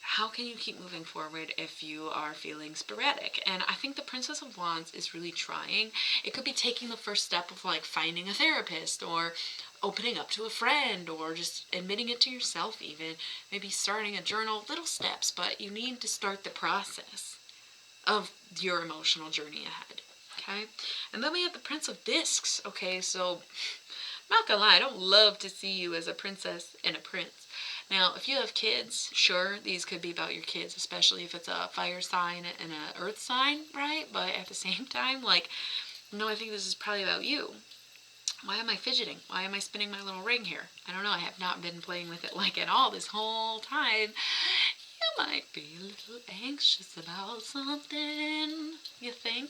Speaker 1: how can you keep moving forward if you are feeling sporadic? And I think the Princess of Wands is really trying. It could be taking the first step of like finding a therapist, or opening up to a friend, or just admitting it to yourself even. Maybe starting a journal, little steps, but you need to start the process of your emotional journey ahead, okay? And then we have the Prince of Discs, okay? So, not gonna lie, I don't love to see you as a princess and a prince. Now, if you have kids, sure, these could be about your kids, especially if it's a fire sign and an earth sign, right? But at the same time, like, no, I think this is probably about you. Why am I fidgeting? Why am I spinning my little ring here? I don't know, I have not been playing with it like at all this whole time. You might be a little anxious about something, you think?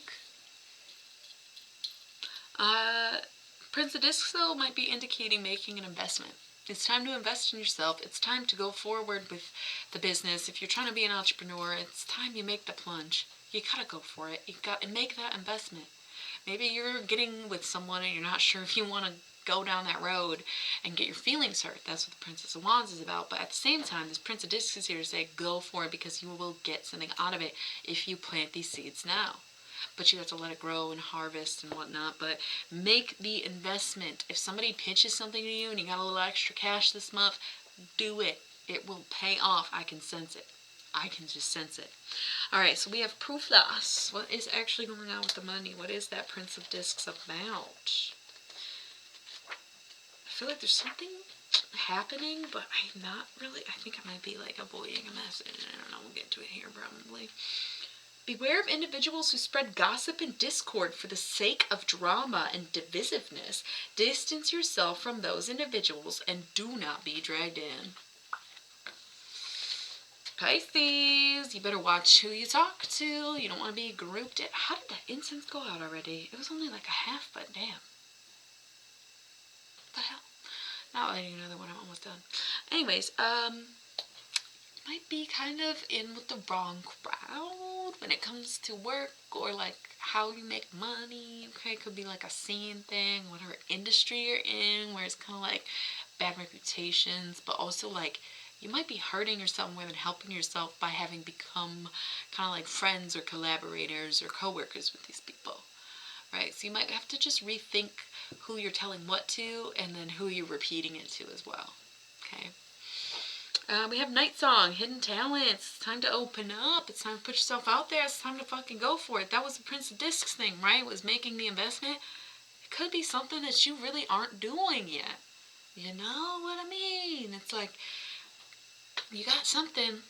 Speaker 1: Prince of Discs, though, might be indicating making an investment. It's time to invest in yourself. It's time to go forward with the business. If you're trying to be an entrepreneur, it's time you make the plunge. You gotta go for it. You gotta make that investment. Maybe you're getting with someone and you're not sure if you want to go down that road and get your feelings hurt. That's what the Princess of Wands is about. But at the same time, this Prince of Discs is here to say, go for it, because you will get something out of it if you plant these seeds now. But you have to let it grow and harvest and whatnot. But make the investment. If somebody pitches something to you and you got a little extra cash this month, do it. It will pay off. I can sense it. I can just sense it. Alright, so we have proof loss. What is actually going on with the money? What is that Prince of Discs about? I feel like there's something happening, but I'm not really. I think I might be like avoiding a message. I don't know. We'll get to it here probably. Beware of individuals who spread gossip and discord for the sake of drama and divisiveness. Distance yourself from those individuals and do not be dragged in. Pisces, you better watch who you talk to. You don't want to be grouped in. How did that incense go out already? It was only like a half, but damn. What the hell? Not lighting another one. I'm almost done. Anyways, might be kind of in with the wrong crowd when it comes to work or like how you make money. Okay, it could be like a scene thing, whatever industry you're in, where it's kind of like bad reputations, but also like you might be hurting yourself more than helping yourself by having become kind of like friends or collaborators or co-workers with these people, right? So you might have to just rethink who you're telling what to and then who you're repeating it to as well, okay? We have Night Song, Hidden Talents. It's time to open up. It's time to put yourself out there. It's time to fucking go for it. That was the Prince of Discs thing, right? Was making the investment. It could be something that you really aren't doing yet. You know what I mean? It's like you got something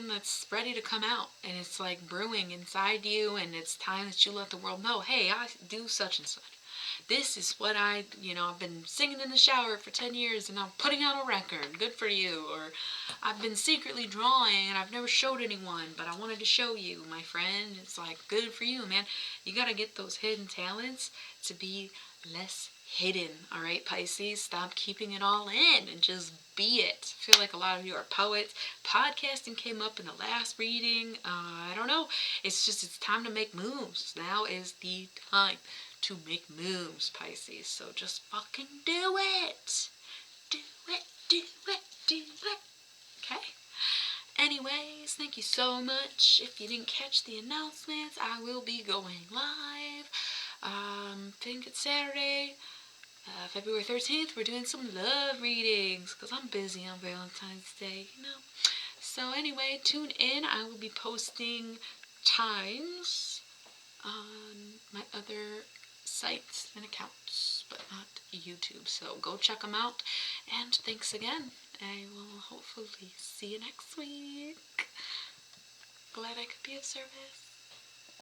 Speaker 1: that's ready to come out, and it's like brewing inside you, and it's time that you let the world know, hey, I do such and such. This is what I've been singing in the shower for 10 years and I'm putting out a record. Good for you. Or I've been secretly drawing and I've never showed anyone, but I wanted to show you, my friend. It's like, good for you, man. You got to get those hidden talents to be less hidden. All right, Pisces, stop keeping it all in and just be it. I feel like a lot of you are poets. Podcasting came up in the last reading. I don't know. It's time to make moves. Now is the time to make moves, Pisces. So just fucking do it. Do it, do it, do it. Okay? Anyways, thank you so much. If you didn't catch the announcements, I will be going live. I think it's Saturday, February 13th. We're doing some love readings because I'm busy on Valentine's Day, you know. So anyway, tune in. I will be posting times on my other sites and accounts, but not YouTube. So go check them out, and thanks again. I will hopefully see you next week. Glad I could be of service.